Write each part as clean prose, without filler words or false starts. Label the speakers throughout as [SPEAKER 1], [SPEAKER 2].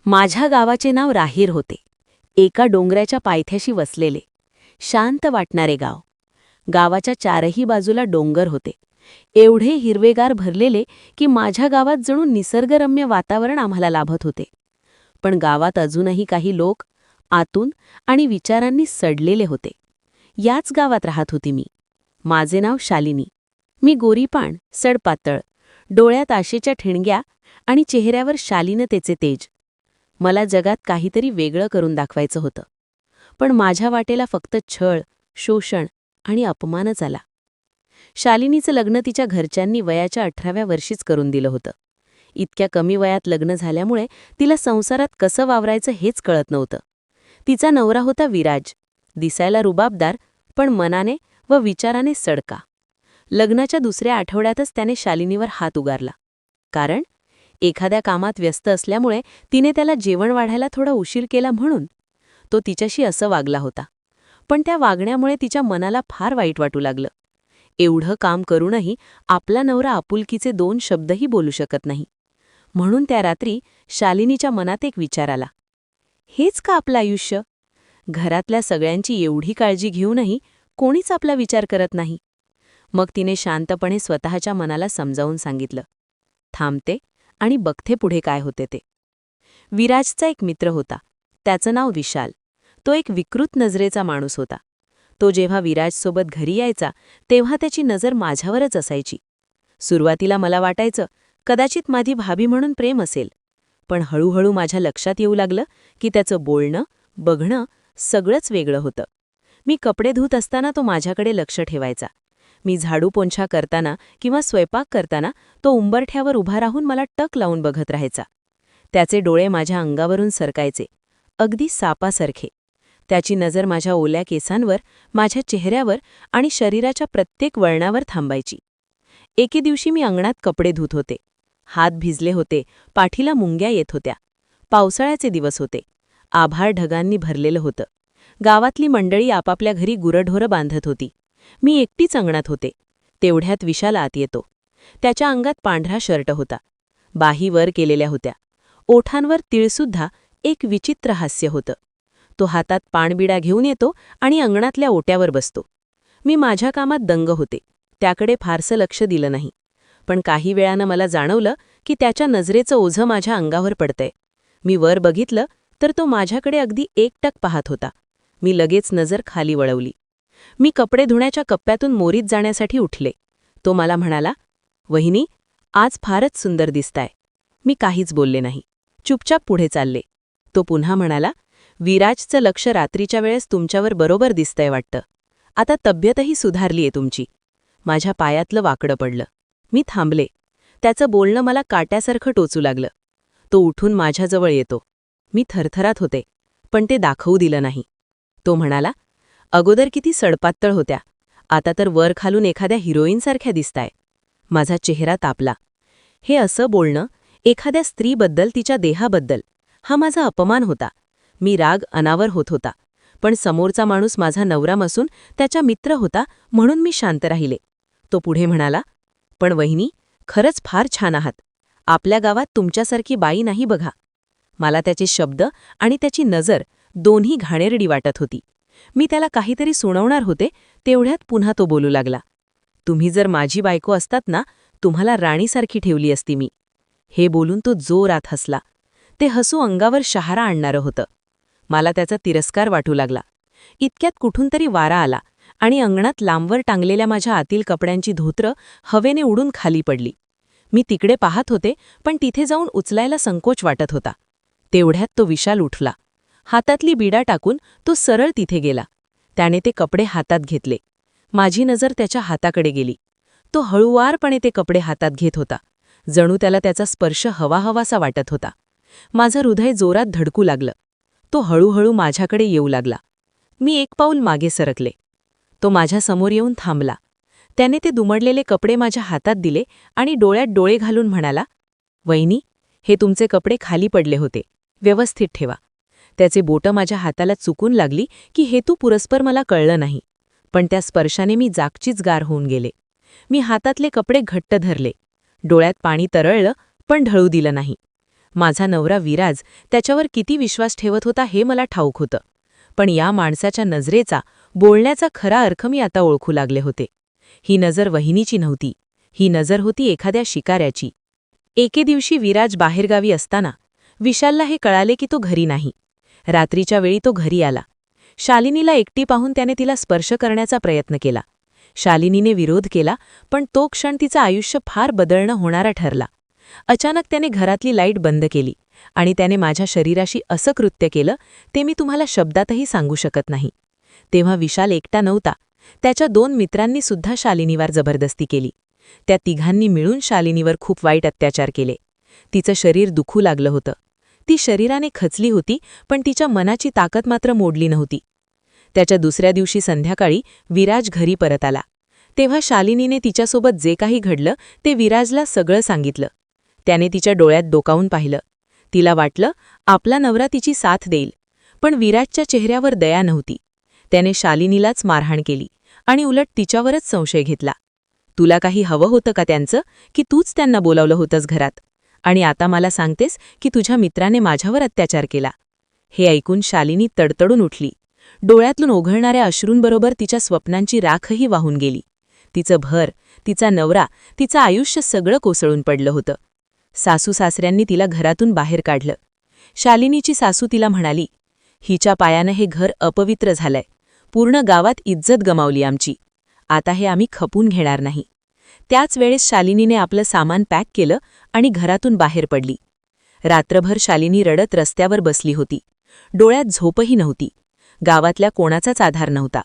[SPEAKER 1] माझ्या गावाचे नाव राहीर होते. एका डोंगराच्या पायथ्याशी वसलेले शांत वाटणारे गाव. गावाच्या चारही बाजूला डोंगर होते. एवढे हिरवेगार भरलेले की माझ्या गावात जणू निसर्गरम्य वातावरण आम्हाला लाभत होते. पण गावात अजूनही काही लोक आतून आणि विचारांनी सडलेले होते. याच गावात राहत होती मी. माझे नाव शालिनी. मी गोरीपाण, सडपातळ, डोळ्यात आशेच्या ठिणग्या आणि चेहऱ्यावर शालीनतेचे तेज. मला जगात काहीतरी वेगळं करून दाखवायचं होतं. पण माझ्या वाटेला फक्त छळ, शोषण आणि अपमानच आला. शालिनीचं लग्न तिच्या घरच्यांनी वयाच्या 18व्या वर्षीच करून दिलं होतं. इतक्या कमी वयात लग्न झाल्यामुळे तिला संसारात कसं वावरायचं हेच कळत नव्हतं. तिचा नवरा होता विराज. दिसायला रुबाबदार, पण मनाने व विचाराने सडका. लग्नाच्या दुसऱ्या आठवड्यातच त्याने शालिनीवर हात उगारला. कारण एखाद्या कामात व्यस्त असल्यामुळे तिने त्याला जेवण वाढायला थोडा उशीर केला म्हणून. तो तिच्याशी असं वागला होता. पण त्या वागण्यामुळे तिच्या मनाला फार वाईट वाटू लागलं. एवढं काम करूनही आपला नवरा आपुलकीचे 2 शब्दही बोलू शकत नाही. म्हणून त्या रात्री शालिनीच्या मनात एक विचार आला. हेच का आपलं आयुष्य? घरातल्या सगळ्यांची एवढी काळजी घेऊनही कोणीच आपला विचार करत नाही. मग तिने शांतपणे स्वतःच्या मनाला समजावून सांगितलं. थांबते आणि बघते पुढे काय होते ते. विराजचा एक मित्र होता. त्याचं नाव विशाल. तो एक विकृत नजरेचा माणूस होता. तो जेव्हा विराजसोबत घरी यायचा तेव्हा त्याची नजर माझ्यावरच असायची. सुरुवातीला मला वाटायचं कदाचित माझी भाभी म्हणून प्रेम असेल. पण हळूहळू माझ्या लक्षात येऊ लागलं की त्याचं बोलणं, बघणं सगळंच वेगळं होतं. मी कपडे धुत असताना तो माझ्याकडे लक्ष ठेवायचा. मी झाडू पोंछा करताना किंवा स्वयंपाक करताना तो उंबरठ्यावर उभा राहून मला टक लावून बघत राहायचा. त्याचे डोळे माझ्या अंगावरून सरकायचे, अगदी सापासारखे. त्याची नजर माझ्या ओल्या केसांवर, माझ्या चेहऱ्यावर आणि शरीराच्या प्रत्येक वळणावर थांबायची. एके दिवशी मी अंगणात कपडे धुत होते. हात भिजले होते, पाठीला मुंग्या येत होत्या. पावसाळ्याचे दिवस होते. आभाळ ढगांनी भरलेलं होतं. गावातली मंडळी आपापल्या घरी गुरंढोरं बांधत होती. मी एकटीच अंगणात होते. तेवढ्यात विशाल आत येतो. त्याच्या अंगात पांढरा शर्ट होता. बाही वर केलेल्या होत्या. ओठांवर तिळसुद्धा एक विचित्र हास्य होतं. तो हातात पाणबिडा घेऊन येतो आणि अंगणातल्या ओट्यावर बसतो. मी माझ्या कामात दंग होते. त्याकडे फारसं लक्ष दिलं नाही. पण काही वेळानं मला जाणवलं की त्याच्या नजरेचं ओझं माझ्या अंगावर पडतंय. मी वर बघितलं तर तो माझ्याकडे अगदी एकटक पाहत होता. मी लगेच नजर खाली वळवली. मी कपडे धुण्याच्या कप्प्यातून मोरीत जाण्यासाठी उठले. तो मला म्हणाला, "वहिनी, आज फारच सुंदर दिसताय." मी काहीच बोलले नाही. चुपचाप पुढे चालले. तो पुन्हा म्हणाला, "विराजचं लक्ष रात्रीच्या वेळेस तुमच्यावर बरोबर दिसतंय वाटतं. आता तब्येतही सुधारलीये तुमची." माझ्या पायातलं वाकडं पडलं. मी थांबले. त्याचं बोलणं मला काट्यासारखं टोचू लागलं. तो उठून माझ्याजवळ येतो. मी थरथरात होते, पण ते दाखवू दिलं नाही. तो म्हणाला, "अगोदर किती सडपातळ होत्या. आता तर वर खालून एखाद्या हिरोईनसारख्या दिसताय." माझा चेहरा तापला. हे असं बोलणं एखाद्या स्त्रीबद्दल, तिच्या देहाबद्दल, हा माझा अपमान होता. मी राग अनावर होत होता. पण समोरचा माणूस माझा नवरा नसून त्याचा मित्र होता म्हणून मी शांत राहिले. तो पुढे म्हणाला, "पण वहिनी, खरंच फार छान आहात. आपल्या गावात तुमच्यासारखी बाई नाही बघा." मला त्याचे शब्द आणि त्याची नजर दोन्ही घाणेरडी वाटत होती. मी त्याला काहीतरी सुणवणार होते तेवढ्यात पुन्हा तो बोलू लागला, "तुम्ही जर माझी बायको असतात ना, तुम्हाला राणीसारखी ठेवली असती मी." हे बोलून तो जोरात हसला. ते हसू अंगावर शहारा आणणारं होतं. मला त्याचा तिरस्कार वाटू लागला. इतक्यात कुठून तरी वारा आला आणि अंगणात लांबवर टांगलेल्या माझ्या आतील कपड्यांची धोतरं हवेने उडून खाली पडली. मी तिकडे पाहत होते, पण तिथे जाऊन उचलायला संकोच वाटत होता. तेवढ्यात तो विशाल उठला. हातातली बिडा टाकून तो सरळ तिथे गेला. त्याने ते कपडे हातात घेतले. माझी नजर त्याच्या हाताकडे गेली. तो हळुवारपणे ते कपडे हातात घेत होता. जणू त्याला त्याचा स्पर्श हवाहवासा वाटत होता. माझं हृदय जोरात धडकू लागलं. तो हळूहळू माझ्याकडे येऊ लागला. मी एक पाऊल मागे सरकले. तो माझ्यासमोर येऊन थांबला. त्याने ते दुमडलेले कपडे माझ्या हातात दिले आणि डोळ्यात डोळे घालून म्हणाला, "वहिनी, हे तुमचे कपडे खाली पडले होते. व्यवस्थित ठेवा." त्याचे बोटं माझ्या हाताला चुकून लागली की हेतू पुरस्पर मला कळलं नाही. पण त्या स्पर्शाने मी जागचीच गार होऊन गेले. मी हातातले कपडे घट्ट धरले. डोळ्यात पाणी तरळलं, पण ढळू दिलं नाही. माझा नवरा विराज त्याच्यावर किती विश्वास ठेवत होता हे मला ठाऊक होतं. पण या माणसाच्या नजरेचा, बोलण्याचा खरा अर्थ मी आता ओळखू लागले होते. ही नजर वहिनीची नव्हती. ही नजर होती एखाद्या शिकाऱ्याची. एके दिवशी विराज बाहेरगावी असताना विशालला हे कळाले की तो घरी नाही. रात्रीच्या वेळी तो घरी आला. शालिनीला एकटी पाहून त्याने तिला स्पर्श करण्याचा प्रयत्न केला. शालिनीने विरोध केला, पण तो क्षण तिचं आयुष्य फार बदलणं होणारा ठरला. अचानक त्याने घरातली लाईट बंद केली आणि त्याने माझ्या शरीराशी असं कृत्य केलं ते मी तुम्हाला शब्दातही सांगू शकत नाही. तेव्हा विशाल एकटा नव्हता. त्याच्या 2 मित्रांनी सुद्धा शालिनीवर जबरदस्ती केली. त्या तिघांनी मिळून शालिनीवर खूप वाईट अत्याचार केले. तिचं शरीर दुखू लागलं होतं. ती शरीराने खचली होती, पण तिच्या मनाची ताकद मात्र मोडली नव्हती. त्याच्या दुसऱ्या दिवशी संध्याकाळी विराज घरी परत आला. तेव्हा शालिनीने तिच्यासोबत जे काही घडलं ते विराजला सगळं सांगितलं. त्याने तिच्या डोळ्यात डोकावून पाहिलं. तिला वाटलं आपला नवरा तिची साथ देईल, पण विराजच्या चेहऱ्यावर दया नव्हती. त्याने शालिनीलाच मारहाण केली आणि उलट तिच्यावरच संशय घेतला. तुला काही हवं होतं का त्यांचं, की तूच त्यांना बोलावलं होतंस घरात? आणि आता मला सांगतेस की तुझ्या मित्राने माझ्यावर अत्याचार केला. हे ऐकून शालिनी तडतडून उठली. डोळ्यातून ओघळणाऱ्या अश्रूंबरोबर तिच्या स्वप्नांची राखही वाहून गेली. तिचं भर, तिचा नवरा, तिचं आयुष्य सगळं कोसळून पडलं होतं. सासू-सासऱ्यांनी तिला घरातून बाहेर काढलं. शालिनीची सासू तिला म्हणाली, हिच्या पायानं हे घर अपवित्र झालंय. पूर्ण गावात इज्जत गमावली आमची. आता हे आम्ही खपून घेणार नाही. त्याच वेळेस शालिनीने आपलं सामान पॅक केलं आणि घरातून बाहेर पडली. रात्रभर शालिनी रडत रस्त्यावर बसली होती. डोळ्यात झोपही नव्हती. गावातल्या कोणाचाच आधार नव्हता.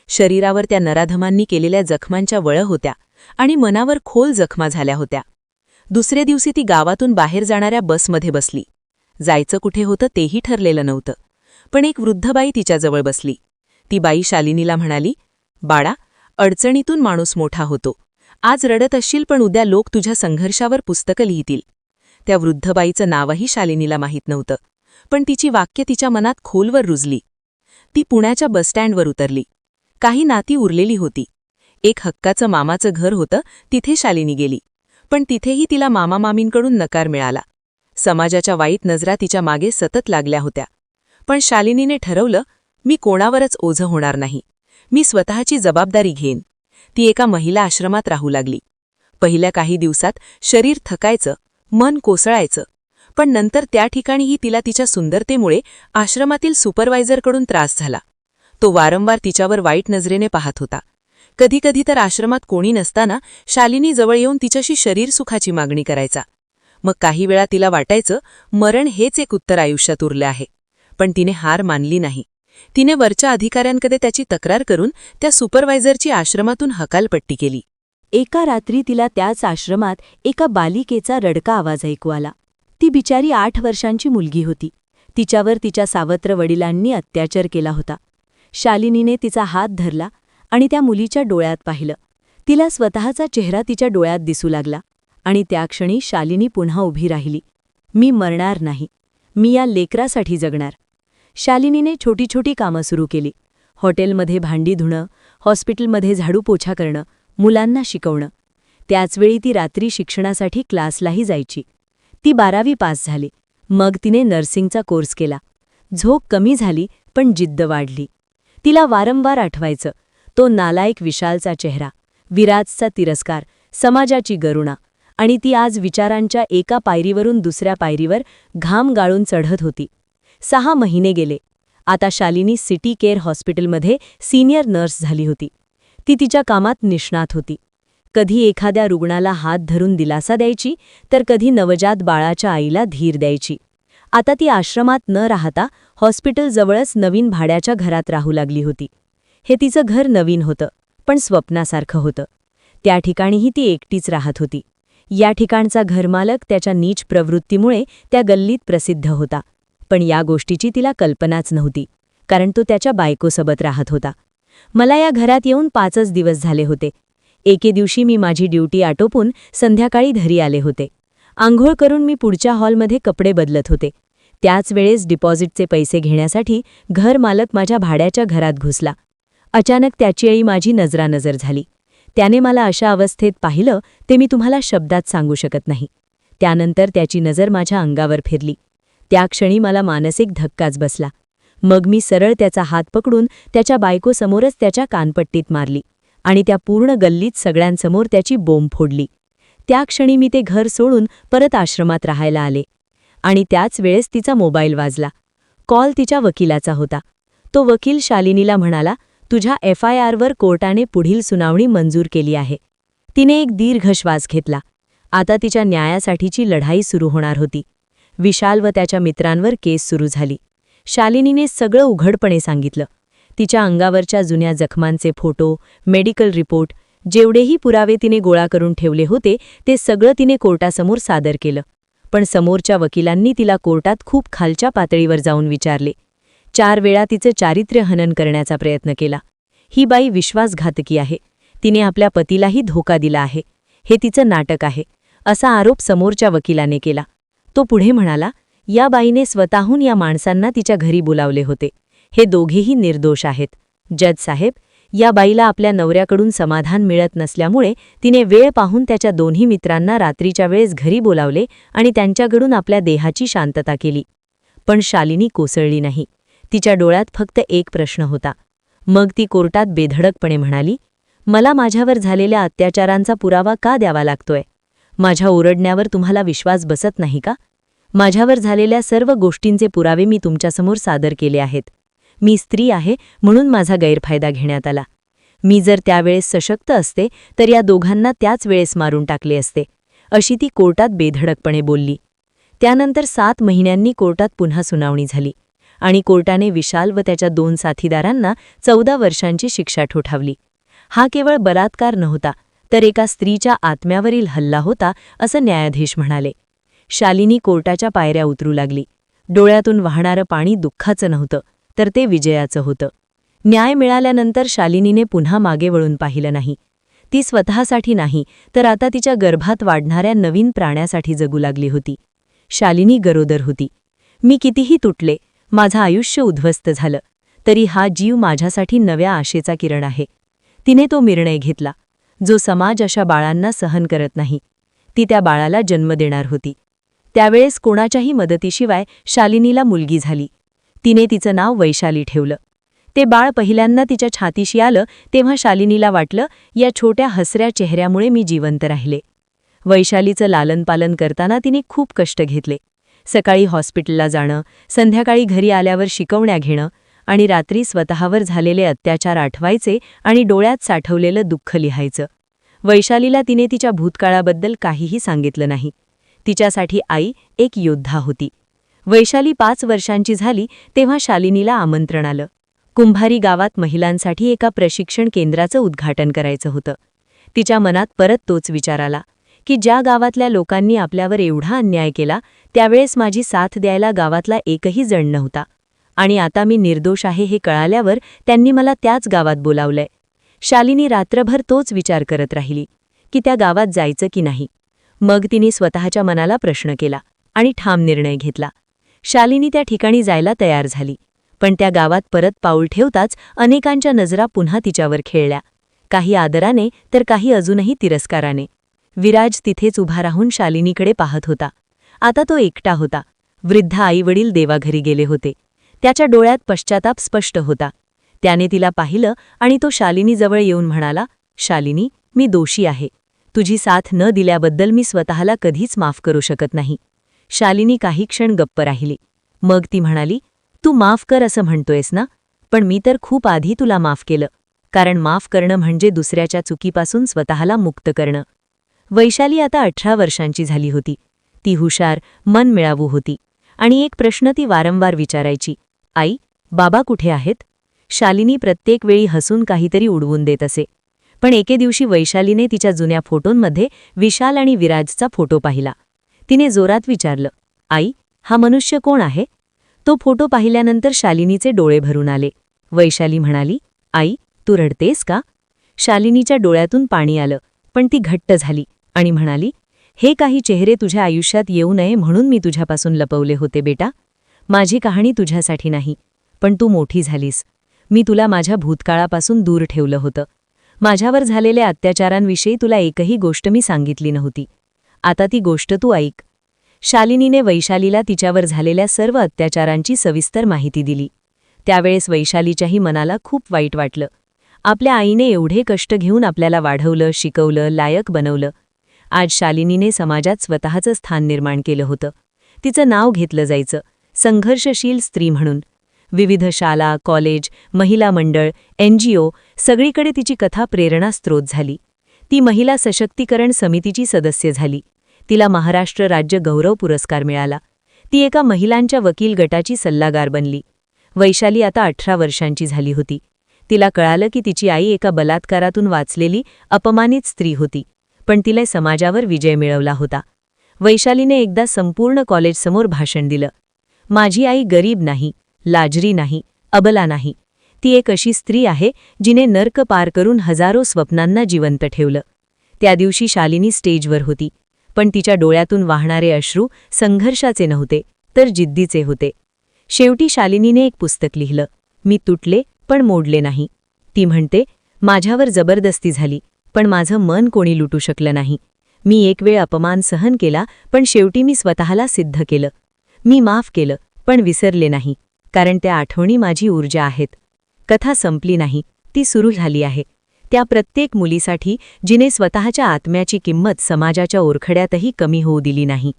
[SPEAKER 1] शरीरावर त्या नराधमांनी केलेल्या जखमांच्या वळं होत्या आणि मनावर खोल जखमा झाल्या होत्या. दुसऱ्या दिवशी ती गावातून बाहेर जाणाऱ्या बसमध्ये बसली. जायचं कुठे होतं तेही ठरलेलं नव्हतं. पण एक वृद्ध बाई तिच्याजवळ बसली. ती बाई शालिनीला म्हणाली, बाळा, अडचणीतून माणूस मोठा होतो. आज रडत असशील, पण उद्या लोक तुझ्या संघर्षावर पुस्तकं लिहितील. त्या वृद्ध बाईचं नावही शालिनीला माहीत नव्हतं, पण तिची वाक्य तिच्या मनात खोलवर रुजली. ती पुण्याच्या बसस्टँडवर उतरली. काही नाती उरलेली होती. एक हक्काचं मामाचं घर होतं, तिथे शालिनी गेली. पण तिथेही तिला मामामामींकडून नकार मिळाला. समाजाच्या वाईट नजरा तिच्या मागे सतत लागल्या होत्या. पण शालिनीने ठरवलं, मी कोणावरच ओझं होणार नाही. मी स्वतःची जबाबदारी घेईन. ती एका महिला आश्रमात राहू लागली. पहिल्या काही दिवसात शरीर थकायचं, मन कोसळायचं. पण नंतर त्या ठिकाणीही तिला तिच्या सुंदरतेमुळे आश्रमातील सुपरवायझरकडून त्रास झाला. तो वारंवार तिच्यावर वाईट नजरेने पाहत होता. कधीकधी तर आश्रमात कोणी नसताना शालिनी जवळ येऊन तिच्याशी शरीरसुखाची मागणी करायचा. मग काही वेळा तिला वाटायचं मरण हेच एक उत्तर आयुष्यात उरलं आहे. पण तिने हार मानली नाही. तिने वरच्या अधिकाऱ्यांकडे त्याची तक्रार करून त्या सुपरवायझरची आश्रमातून हकालपट्टी केली.
[SPEAKER 2] एका रात्री तिला त्याच आश्रमात एका बालिकेचा रडका आवाज ऐकू आला. ती बिचारी 8 वर्षांची मुलगी होती. तिच्यावर तिच्या सावत्र वडिलांनी अत्याचार केला होता. शालिनीने तिचा हात धरला आणि त्या मुलीच्या डोळ्यात पाहिलं. तिला स्वतःचा चेहरा तिच्या डोळ्यात दिसू लागला आणि त्या क्षणी शालिनी पुन्हा उभी राहिली. मी मरणार नाही. मी या लेकरासाठी जगणार. शालिनीने छोटी छोटी कामं सुरू केली. हॉटेलमध्ये भांडी धुणं, हॉस्पिटलमध्ये झाडू पोछा करणं, मुलांना शिकवणं. त्याचवेळी ती रात्री शिक्षणासाठी क्लासलाही जायची. ती 12वी पास झाली. मग तिने नर्सिंगचा कोर्स केला. झोप कमी झाली, पण जिद्द वाढली. तिला वारंवार आठवायचं तो नालायक विशालचा चेहरा, विराजचा तिरस्कार, समाजाची गरुणा. आणि ती आज विचारांच्या एका पायरीवरून दुसऱ्या पायरीवर घाम गाळून चढत होती. 6 महिने गेले. आता शालिनी सिटी केअर हॉस्पिटलमध्ये सिनियर नर्स झाली होती. ती तिच्या कामात निष्णात होती. कधी एखाद्या रुग्णाला हात धरून दिलासा द्यायची, तर कधी नवजात बाळाच्या आईला धीर द्यायची. आता ती आश्रमात न राहता हॉस्पिटलजवळच नवीन भाड्याच्या घरात राहू लागली होती. हे तिचं घर नवीन होतं, पण स्वप्नासारखं होतं. त्या ठिकाणीही ती एकटीच राहत होती. या ठिकाणचा घरमालक त्याच्या नीच प्रवृत्तीमुळे त्या गल्लीत प्रसिद्ध होता. पण या गोष्टीची तिला कल्पनाच नव्हती, कारण तो त्याच्या बायकोसोबत राहत होता. मला या घरात येऊन 5च दिवस झाले होते. एके दिवशी मी माझी ड्युटी आटोपून संध्याकाळी घरी आले होते. आंघोळ करून मी पुढच्या हॉलमध्ये कपडे बदलत होते. त्याच वेळेस डिपॉझिटचे पैसे घेण्यासाठी घरमालक माझ्या भाड्याच्या घरात घुसला. अचानक त्याची आई माझी नजरानजर झाली. त्याने मला अशा अवस्थेत पाहिलं ते मी तुम्हाला शब्दात सांगू शकत नाही. त्यानंतर त्याची नजर माझ्या अंगावर फिरली. त्या क्षणी मला मानसिक धक्काच बसला. मग मी सरळ त्याचा हात पकडून त्याच्या बायकोसमोरच त्याच्या कानपट्टीत मारली आणि त्या पूर्ण गल्लीत सगळ्यांसमोर त्याची बोंब फोडली. त्या क्षणी मी ते घर सोडून परत आश्रमात राहायला आले. आणि त्याच वेळेस तिचा मोबाईल वाजला. कॉल तिच्या वकिलाचा होता. तो वकील शालिनीला म्हणाला, तुझ्या FIRवर कोर्टाने पुढील सुनावणी मंजूर केली आहे. तिने एक दीर्घ श्वास घेतला. आता तिच्या न्यायासाठीची लढाई सुरू होणार होती. विशाल व त्याच्या मित्रांवर केस सुरू झाली. शालिनीने सगळं उघडपणे सांगितलं. तिच्या अंगावरच्या जुन्या जखमांचे फोटो, मेडिकल रिपोर्ट, जेवढेही पुरावे तिने गोळा करून ठेवले होते ते सगळं तिने कोर्टासमोर सादर केलं. पण समोरच्या वकिलांनी तिला कोर्टात खूप खालच्या पातळीवर जाऊन विचारले. 4 वेळा तिचं चारित्र्यहनन करण्याचा प्रयत्न केला. ही बाई विश्वासघातकी आहे. तिने आपल्या पतीलाही धोका दिला आहे. हे तिचं नाटक आहे, असा आरोप समोरच्या वकिलाने केला. तो पुढे म्हणाला, या बाईने स्वतःहून या माणसांना तिच्या घरी बोलावले होते. हे दोघेही निर्दोष आहेत. जज साहेब, या बाईला आपल्या नवऱ्याकडून समाधान मिळत नसल्यामुळे तिने वेळ पाहून त्याच्या दोन्ही मित्रांना रात्रीच्या वेळेस घरी बोलावले आणि त्यांच्याकडून आपल्या देहाची शांतता केली. पण शालिनी कोसळली नाही. तिच्या डोळ्यात फक्त एक प्रश्न होता. मग ती कोर्टात बेधडकपणे म्हणाली, मला माझ्यावर झालेल्या अत्याचारांचा पुरावा का द्यावा लागतोय? माझ्या ओरडण्यावर तुम्हाला विश्वास बसत नाही का? माझ्यावर झालेल्या सर्व गोष्टींचे पुरावे मी तुमच्यासमोर सादर केले आहेत. मी स्त्री आहे म्हणून माझा गैरफायदा घेण्यात आला. मी जर त्यावेळेस सशक्त असते तर या दोघांना त्याच वेळेस मारून टाकले असते, अशी ती कोर्टात बेधडकपणे बोलली. त्यानंतर 7 महिन्यांनी कोर्टात पुन्हा सुनावणी झाली आणि कोर्टाने विशाल व त्याच्या 2 साथीदारांना 14 वर्षांची शिक्षा ठोठावली. हा केवळ बलात्कार नव्हता, तर एका स्त्रीच्या आत्म्यावरील हल्ला होता, असं न्यायाधीश म्हणाले. शालिनी कोर्टाच्या पायऱ्या उतरू लागली. डोळ्यातून वाहणारं पाणी दुःखाचं नव्हतं, तर ते विजयाचं होतं. न्याय मिळाल्यानंतर शालिनीने पुन्हा मागे वळून पाहिलं नाही. ती स्वतःसाठी नाही, तर आता तिच्या गर्भात वाढणाऱ्या नवीन प्राण्यासाठी जगू लागली होती. शालिनी गरोदर होती. मी कितीही तुटले, माझं आयुष्य उद्ध्वस्त झालं, तरी हा जीव माझ्यासाठी नव्या आशेचा किरण आहे. तिने तो निर्णय घेतला, जो समाज अशा बाळांना सहन करत नाही. ती त्या बाळाला जन्म देणार होती. त्यावेळेस कोणाच्याही मदतीशिवाय शालिनीला मुलगी झाली. तिने तिचं नाव वैशाली ठेवलं. ते बाळ पहिल्यांदा तिच्या छातीशी आलं तेव्हा शालिनीला वाटलं, या छोट्या हसऱ्या चेहऱ्यामुळे मी जिवंत राहिले. वैशालीचं लालनपालन करताना तिने खूप कष्ट घेतले. सकाळी हॉस्पिटलला जाणं, संध्याकाळी घरी आल्यावर शिकवण्या घेणं आणि रात्री स्वतःवर झालेले अत्याचार आठवायचे आणि डोळ्यात साठवलेलं दुःख लिहायचं. वैशालीला तिने तिच्या भूतकाळाबद्दल काहीही सांगितलं नाही. तिच्यासाठी आई एक योद्धा होती. वैशाली 5 वर्षांची झाली तेव्हा शालिनीला आमंत्रण आलं. कुंभारी गावात महिलांसाठी एका प्रशिक्षण केंद्राचं उद्घाटन करायचं होतं. तिच्या मनात परत तोच विचार आला की ज्या गावातल्या लोकांनी आपल्यावर एवढा अन्याय केला त्यावेळेस माझी साथ द्यायला गावातला एकही जण नव्हता. आणि आता मी निर्दोष आहे हे कळाल्यावर त्यांनी मला त्याच गावात बोलावलंय. शालिनी रात्रभर तोच विचार करत राहिली की त्या गावात जायचं की नाही. मग तिने स्वतःच्या मनाला प्रश्न केला आणि ठाम निर्णय घेतला. शालिनी त्या ठिकाणी जायला तयार झाली. पण त्या गावात परत पाऊल ठेवताच अनेकांच्या नजरा पुन्हा तिच्यावर खेळल्या. काही आदराने तर काही अजूनही तिरस्काराने. विराज तिथेच उभा राहून शालिनीकडे पाहत होता. आता तो एकटा होता. वृद्ध आईवडील देवाघरी गेले होते. त्याच्या डोळ्यात पश्चाताप स्पष्ट होता. त्याने तिला पाहिलं आणि तो शालिनीजवळ येऊन म्हणाला, शालिनी, मी दोषी आहे. तुझी साथ न दिल्याबद्दल मी स्वतःला कधीच माफ करू शकत नाही. शालिनी काही क्षण गप्प राहिली. मग ती म्हणाली, तू माफ कर असं म्हणतोयस ना, पण मी तर खूप आधी तुला माफ केलं. कारण माफ करणं म्हणजे दुसऱ्याच्या चुकीपासून स्वतःला मुक्त करणं. वैशाली आता 18 वर्षांची झाली होती. ती हुशार, मनमिळावू होती. आणि एक प्रश्न ती वारंवार विचारायची, आई, बाबा कुठे आहेत? शालिनी प्रत्येक वेळी हसून काहीतरी उडवून देत असे. पण एके दिवशी वैशालीने तिच्या जुन्या फोटोंमध्ये विशाल आणि विराजचा फोटो पाहिला. तिने जोरात विचारलं, आई, हा मनुष्य कोण आहे? तो फोटो पाहिल्यानंतर शालिनीचे डोळे भरून आले. वैशाली म्हणाली, आई, तू रडतेस का? शालिनीच्या डोळ्यातून पाणी आलं, पण ती घट्ट झाली आणि म्हणाली, हे काही चेहरे तुझ्या आयुष्यात येऊ नये म्हणून मी तुझ्यापासून लपवले होते बेटा. माझी कहाणी तुझ्यासाठी नाही, पण तू मोठी झालीस. मी तुला माझ्या भूतकाळापासून दूर ठेवलं होतं. माझ्यावर झालेल्या अत्याचारांविषयी तुला एकही गोष्ट मी सांगितली नव्हती. आता ती गोष्ट तू ऐक शालिनीने वैशालीला तिच्यावर झालेल्या सर्व अत्याचारांची सविस्तर माहिती दिली. त्यावेळेस वैशालीच्याही मनाला खूप वाईट वाटलं. आपल्या आईने एवढे कष्ट घेऊन आपल्याला वाढवलं, शिकवलं, लायक बनवलं. आज शालिनीने समाजात स्वतःचं स्थान निर्माण केलं होतं. तिचं नाव घेतलं जायचं, संघर्षशील स्त्री म्हणून. विविध शाळा, कॉलेज, महिला मंडळ, NGO सगळीकडे तिची कथा प्रेरणास्त्रोत झाली. ती महिला सशक्तीकरण समितीची सदस्य झाली. तिला महाराष्ट्र राज्य गौरव पुरस्कार मिळाला. ती एका महिलांच्या वकील गटाची सल्लागार बनली. वैशाली आता 18 वर्षांची झाली होती. तिला कळालं की तिची आई एका बलात्कारातून वाचलेली अपमानित स्त्री होती, पण तिला समाजावर विजय मिळवला होता. वैशालीने एकदा संपूर्ण कॉलेजसमोर भाषण दिलं. माझी आई गरीब नाही, लाजरी नाही, अबला नाही. ती एक अशी स्त्री आहे जिने नर्क पार करून हजारो स्वप्नांना जिवंत ठेवलं. त्या दिवशी शालिनी स्टेजवर होती, पण तिच्या डोळ्यातून वाहणारे अश्रू संघर्षाचे नव्हते, तर जिद्दीचे होते. शेवटी शालिनीने एक पुस्तक लिहिलं, मी तुटले पण मोडले नाही. ती म्हणते, माझ्यावर जबरदस्ती झाली, पण माझं मन कोणी लुटू शकलं नाही. मी एक वेळ अपमान सहन केला, पण शेवटी मी स्वतःला सिद्ध केलं. मी माफ केलं, पण विसरले नाही, कारण त्या आठवणी माझी ऊर्जा आहेत. कथा संपली नाही, ती सुरू झाली आहे. त्या प्रत्येक मुलीसाठी जिने स्वतःच्या आत्म्याची किंमत समाजाच्या ओरखड्यातही कमी होऊ दिली नाही.